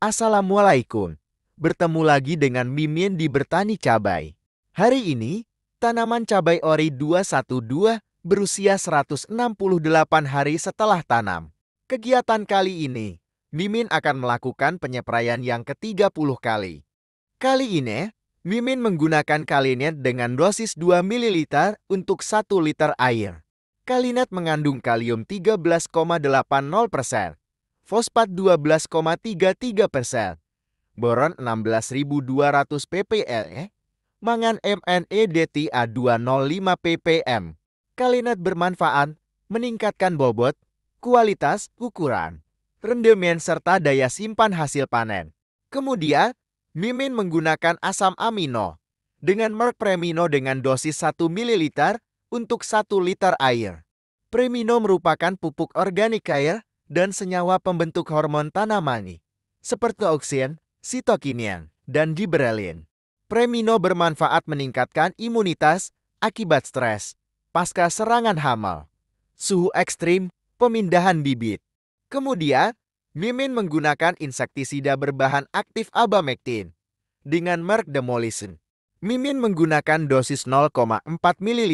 Assalamualaikum. Bertemu lagi dengan Mimin di Bertani Cabai. Hari ini, tanaman cabai ori 212 berusia 168 hari setelah tanam. Kegiatan kali ini, Mimin akan melakukan penyepraian yang ke-30 kali. Kali ini, Mimin menggunakan Kalinet dengan dosis 2 ml untuk 1 liter air. Kalinet mengandung kalium 13,80%, fosfat 12,33%, boron 16.200 ppl, mangan MnEDTA 205 ppm. Kalinet bermanfaat meningkatkan bobot, kualitas, ukuran, rendemen serta daya simpan hasil panen. Kemudian, Mimin menggunakan asam amino dengan merek Premino dengan dosis 1 ml untuk 1 liter air. Premino merupakan pupuk organik cair dan senyawa pembentuk hormon tanaman seperti auksin, sitokinin, dan gibberellin. Premino bermanfaat meningkatkan imunitas akibat stres, pasca serangan hama, suhu ekstrim, pemindahan bibit. Kemudian, Mimin menggunakan insektisida berbahan aktif abamectin dengan merek Demolition. Mimin menggunakan dosis 0,4 ml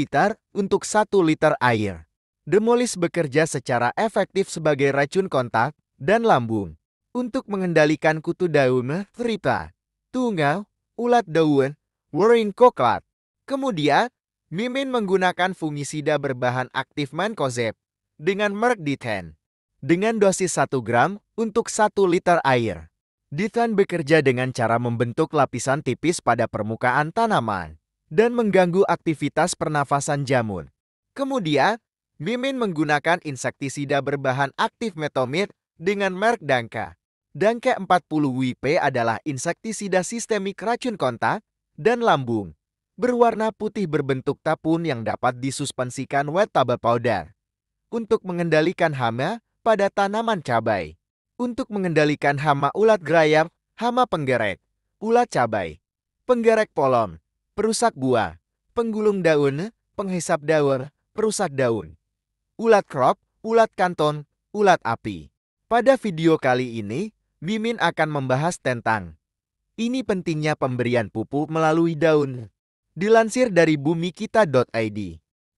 untuk 1 liter air. Demolis bekerja secara efektif sebagai racun kontak dan lambung untuk mengendalikan kutu daun, tripa, tungau, ulat daun, worrying koklat. Kemudian, Mimin menggunakan fungisida berbahan aktif mancozeb dengan merek Dithen dengan dosis 1 gram untuk 1 liter air. Dithen bekerja dengan cara membentuk lapisan tipis pada permukaan tanaman dan mengganggu aktivitas pernafasan jamur. Kemudian, Mimin menggunakan insektisida berbahan aktif metomid dengan merek Danka. Danka 40 WP adalah insektisida sistemik racun kontak dan lambung, berwarna putih berbentuk tapun yang dapat disuspensikan wet table powder untuk mengendalikan hama pada tanaman cabai. Untuk mengendalikan hama ulat grayap, hama penggerek, ulat cabai, penggerek polon, perusak buah, penggulung daun, penghisap daun, perusak daun, ulat krop, ulat kanton, ulat api. Pada video kali ini, Mimin akan membahas tentang ini pentingnya pemberian pupuk melalui daun. Dilansir dari bumikita.id,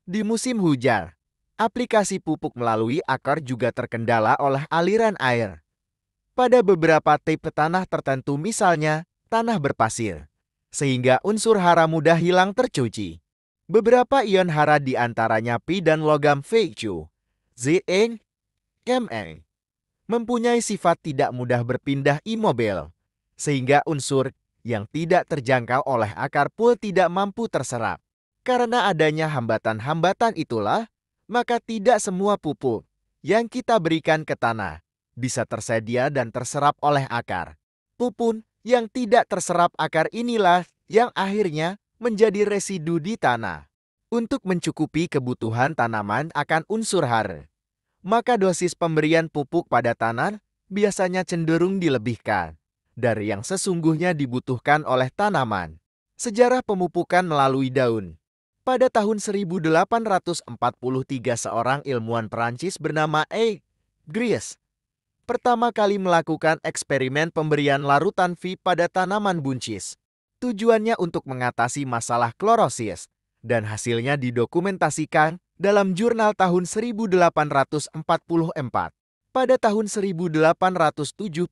di musim hujan, aplikasi pupuk melalui akar juga terkendala oleh aliran air. Pada beberapa tipe tanah tertentu misalnya tanah berpasir, sehingga unsur hara mudah hilang tercuci. Beberapa ion hara diantaranya Pi dan logam Fe2, Zn, Mn, mempunyai sifat tidak mudah berpindah imobil, sehingga unsur yang tidak terjangkau oleh akar pul tidak mampu terserap. Karena adanya hambatan-hambatan itulah, maka tidak semua pupuk yang kita berikan ke tanah bisa tersedia dan terserap oleh akar. Pupuk yang tidak terserap akar inilah yang akhirnya menjadi residu di tanah. Untuk mencukupi kebutuhan tanaman akan unsur hara, maka dosis pemberian pupuk pada tanah biasanya cenderung dilebihkan dari yang sesungguhnya dibutuhkan oleh tanaman. Sejarah pemupukan melalui daun. Pada tahun 1843 seorang ilmuwan Perancis bernama A. Gries pertama kali melakukan eksperimen pemberian larutan V pada tanaman buncis. Tujuannya untuk mengatasi masalah klorosis, dan hasilnya didokumentasikan dalam jurnal tahun 1844. Pada tahun 1874,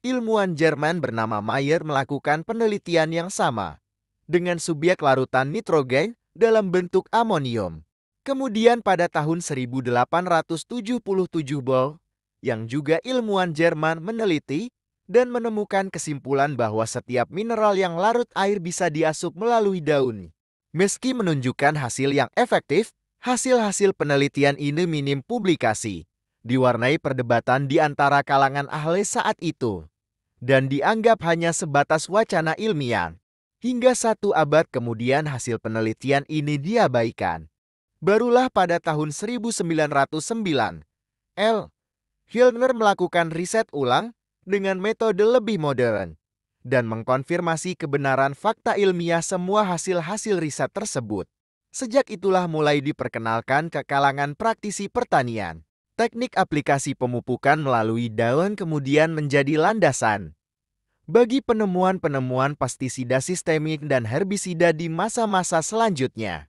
ilmuwan Jerman bernama Mayer melakukan penelitian yang sama dengan subjek larutan nitrogen dalam bentuk amonium. Kemudian pada tahun 1877 Boll, yang juga ilmuwan Jerman, meneliti dan menemukan kesimpulan bahwa setiap mineral yang larut air bisa diasup melalui daun. Meski menunjukkan hasil yang efektif, hasil-hasil penelitian ini minim publikasi, diwarnai perdebatan di antara kalangan ahli saat itu, dan dianggap hanya sebatas wacana ilmiah. Hingga 1 abad kemudian hasil penelitian ini diabaikan. Barulah pada tahun 1909, L. Hilner melakukan riset ulang dengan metode lebih modern dan mengkonfirmasi kebenaran fakta ilmiah semua hasil-hasil riset tersebut. Sejak itulah mulai diperkenalkan ke kalangan praktisi pertanian Teknik aplikasi pemupukan melalui daun kemudian menjadi landasan bagi penemuan-penemuan pestisida sistemik dan herbisida di masa-masa selanjutnya.